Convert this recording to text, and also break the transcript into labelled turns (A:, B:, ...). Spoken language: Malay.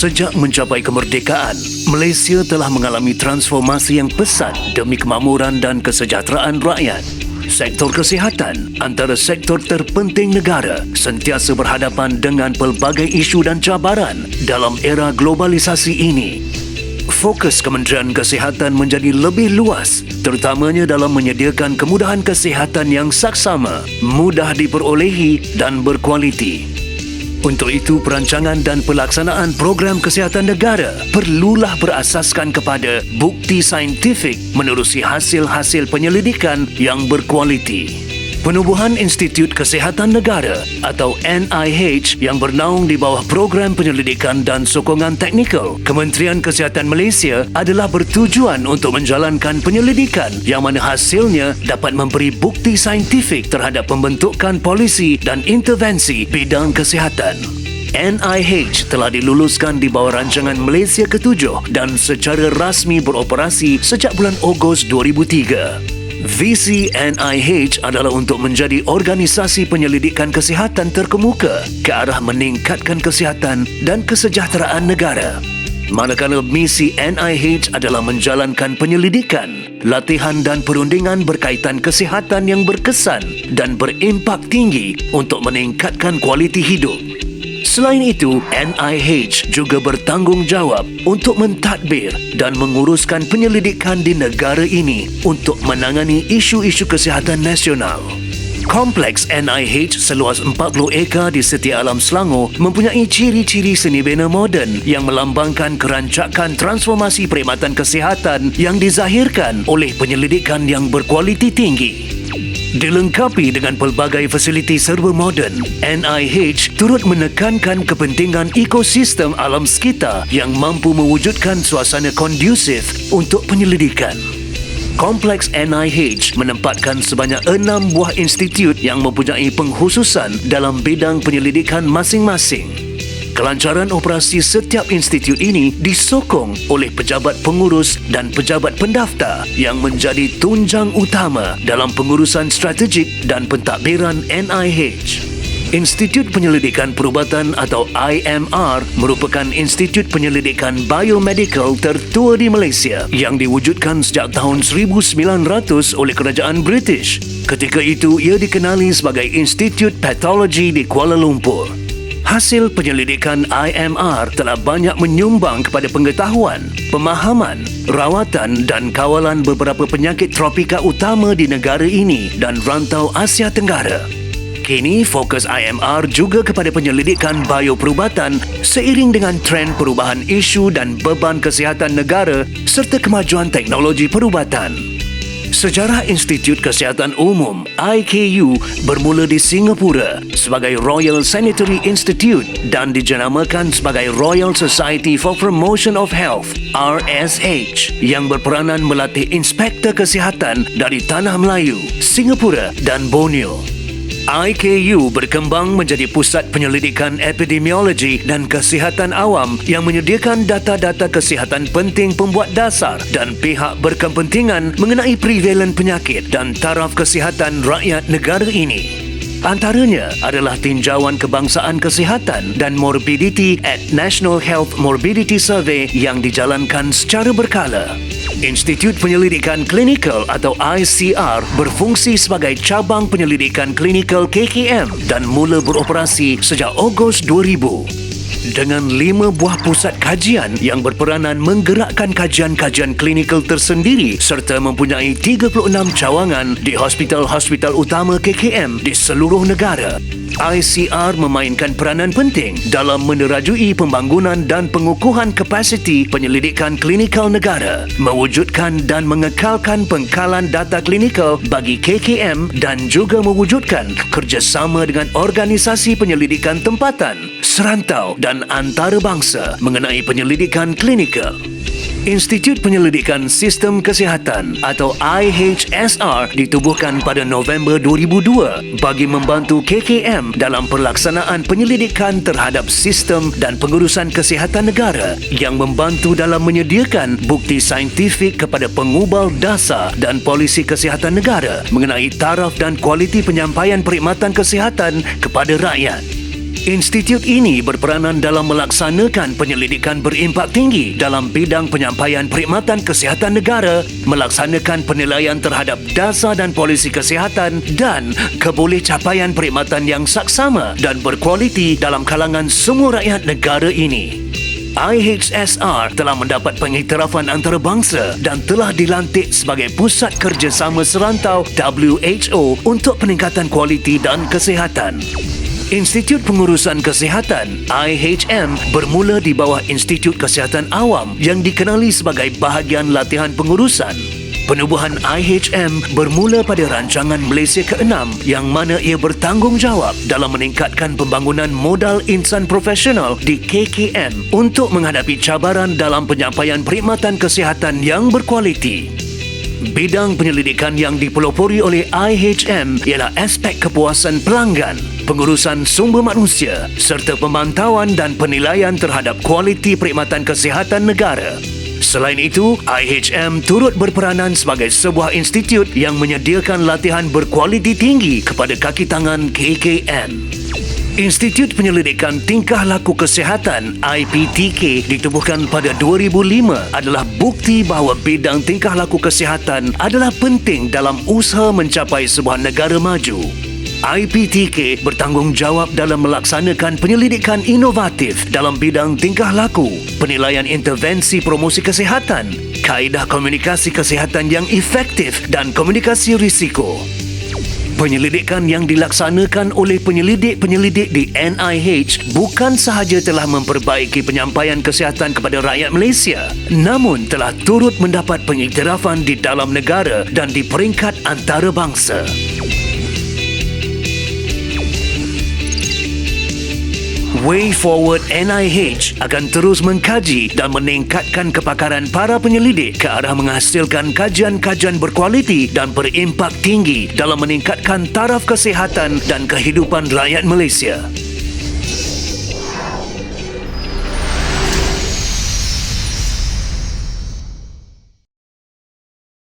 A: Sejak mencapai kemerdekaan, Malaysia telah mengalami transformasi yang pesat demi kemakmuran dan kesejahteraan rakyat. Sektor kesihatan, antara sektor terpenting negara, sentiasa berhadapan dengan pelbagai isu dan cabaran dalam era globalisasi ini. Fokus Kementerian Kesihatan menjadi lebih luas, terutamanya dalam menyediakan kemudahan kesihatan yang saksama, mudah diperolehi dan berkualiti. Untuk itu, perancangan dan pelaksanaan program kesihatan negara perlulah berasaskan kepada bukti saintifik menerusi hasil-hasil penyelidikan yang berkualiti. Penubuhan Institut Kesihatan Negara atau NIH yang bernaung di bawah Program Penyelidikan dan Sokongan Teknikal Kementerian Kesihatan Malaysia adalah bertujuan untuk menjalankan penyelidikan yang mana hasilnya dapat memberi bukti saintifik terhadap pembentukan polisi dan intervensi bidang kesihatan. NIH telah diluluskan di bawah rancangan Malaysia ke-7 dan secara rasmi beroperasi sejak bulan Ogos 2003. Visi NIH adalah untuk menjadi organisasi penyelidikan kesihatan terkemuka ke arah meningkatkan kesihatan dan kesejahteraan negara. Manakala misi NIH adalah menjalankan penyelidikan, latihan dan perundingan berkaitan kesihatan yang berkesan dan berimpak tinggi untuk meningkatkan kualiti hidup. Selain itu, NIH juga bertanggungjawab untuk mentadbir dan menguruskan penyelidikan di negara ini untuk menangani isu-isu kesihatan nasional. Kompleks NIH seluas 40 ekar di Setia Alam Selangor mempunyai ciri-ciri seni bina moden yang melambangkan kerancakan transformasi perkhidmatan kesihatan yang dizahirkan oleh penyelidikan yang berkualiti tinggi. Dilengkapi dengan pelbagai fasiliti serba moden, NIH turut menekankan kepentingan ekosistem alam sekitar yang mampu mewujudkan suasana kondusif untuk penyelidikan. Kompleks NIH menempatkan sebanyak 6 buah institut yang mempunyai pengkhususan dalam bidang penyelidikan masing-masing. Kelancaran operasi setiap institut ini disokong oleh pejabat pengurus dan pejabat pendaftar yang menjadi tunjang utama dalam pengurusan strategik dan pentadbiran NIH. Institut Penyelidikan Perubatan atau IMR merupakan institut penyelidikan biomedical tertua di Malaysia yang diwujudkan sejak tahun 1900 oleh Kerajaan British. Ketika itu, ia dikenali sebagai Institut Pathology di Kuala Lumpur. Hasil penyelidikan IMR telah banyak menyumbang kepada pengetahuan, pemahaman, rawatan dan kawalan beberapa penyakit tropika utama di negara ini dan rantau Asia Tenggara. Kini fokus IMR juga kepada penyelidikan bioperubatan seiring dengan tren perubahan isu dan beban kesihatan negara serta kemajuan teknologi perubatan. Sejarah Institut Kesihatan Umum IKU bermula di Singapura sebagai Royal Sanitary Institute dan dijenamakan sebagai Royal Society for Promotion of Health RSH yang berperanan melatih inspektor kesihatan dari Tanah Melayu, Singapura dan Borneo. IKU berkembang menjadi pusat penyelidikan epidemiologi dan kesihatan awam yang menyediakan data-data kesihatan penting pembuat dasar dan pihak berkepentingan mengenai prevalen penyakit dan taraf kesihatan rakyat negara ini. Antaranya adalah tinjauan kebangsaan kesihatan dan morbidity at National Health Morbidity Survey yang dijalankan secara berkala. Institut Penyelidikan Klinikal atau ICR berfungsi sebagai cabang penyelidikan klinikal KKM dan mula beroperasi sejak Ogos 2000. Dengan 5 buah pusat kajian yang berperanan menggerakkan kajian-kajian klinikal tersendiri serta mempunyai 36 cawangan di hospital-hospital utama KKM di seluruh negara. ICR memainkan peranan penting dalam menerajui pembangunan dan pengukuhan kapasiti penyelidikan klinikal negara, mewujudkan dan mengekalkan pengkalan data klinikal bagi KKM dan juga mewujudkan kerjasama dengan organisasi penyelidikan tempatan, serantau dan antarabangsa mengenai penyelidikan klinikal. Institut Penyelidikan Sistem Kesihatan atau IHSR ditubuhkan pada November 2002 bagi membantu KKM dalam pelaksanaan penyelidikan terhadap sistem dan pengurusan kesihatan negara yang membantu dalam menyediakan bukti saintifik kepada pengubal dasar dan polisi kesihatan negara mengenai taraf dan kualiti penyampaian perkhidmatan kesihatan kepada rakyat. Institut ini berperanan dalam melaksanakan penyelidikan berimpak tinggi dalam bidang penyampaian perkhidmatan kesihatan negara, melaksanakan penilaian terhadap dasar dan polisi kesihatan dan kebolehcapaian perkhidmatan yang saksama dan berkualiti dalam kalangan semua rakyat negara ini. IHSR telah mendapat pengiktirafan antarabangsa dan telah dilantik sebagai Pusat Kerjasama Serantau WHO untuk peningkatan kualiti dan kesihatan. Institut Pengurusan Kesihatan IHM bermula di bawah Institut Kesihatan Awam yang dikenali sebagai bahagian latihan pengurusan. Penubuhan IHM bermula pada rancangan Malaysia ke-6 yang mana ia bertanggungjawab dalam meningkatkan pembangunan modal insan profesional di KKM untuk menghadapi cabaran dalam penyampaian perkhidmatan kesihatan yang berkualiti. Bidang penyelidikan yang dipelopori oleh IHM ialah aspek kepuasan pelanggan, pengurusan sumber manusia serta pemantauan dan penilaian terhadap kualiti perkhidmatan kesihatan negara. Selain itu, IHM turut berperanan sebagai sebuah institut yang menyediakan latihan berkualiti tinggi kepada kaki tangan KKM. Institut Penyelidikan Tingkah Laku Kesihatan IPTK ditubuhkan pada 2005 adalah bukti bahawa bidang tingkah laku kesihatan adalah penting dalam usaha mencapai sebuah negara maju. IPTK bertanggungjawab dalam melaksanakan penyelidikan inovatif dalam bidang tingkah laku, penilaian intervensi promosi kesihatan, kaedah komunikasi kesihatan yang efektif dan komunikasi risiko. Penyelidikan yang dilaksanakan oleh penyelidik-penyelidik di NIH bukan sahaja telah memperbaiki penyampaian kesihatan kepada rakyat Malaysia, namun telah turut mendapat pengiktirafan di dalam negara dan di peringkat antarabangsa. Way Forward NIH akan terus mengkaji dan meningkatkan kepakaran para penyelidik ke arah menghasilkan kajian-kajian berkualiti dan berimpak tinggi dalam meningkatkan taraf kesihatan dan kehidupan rakyat Malaysia.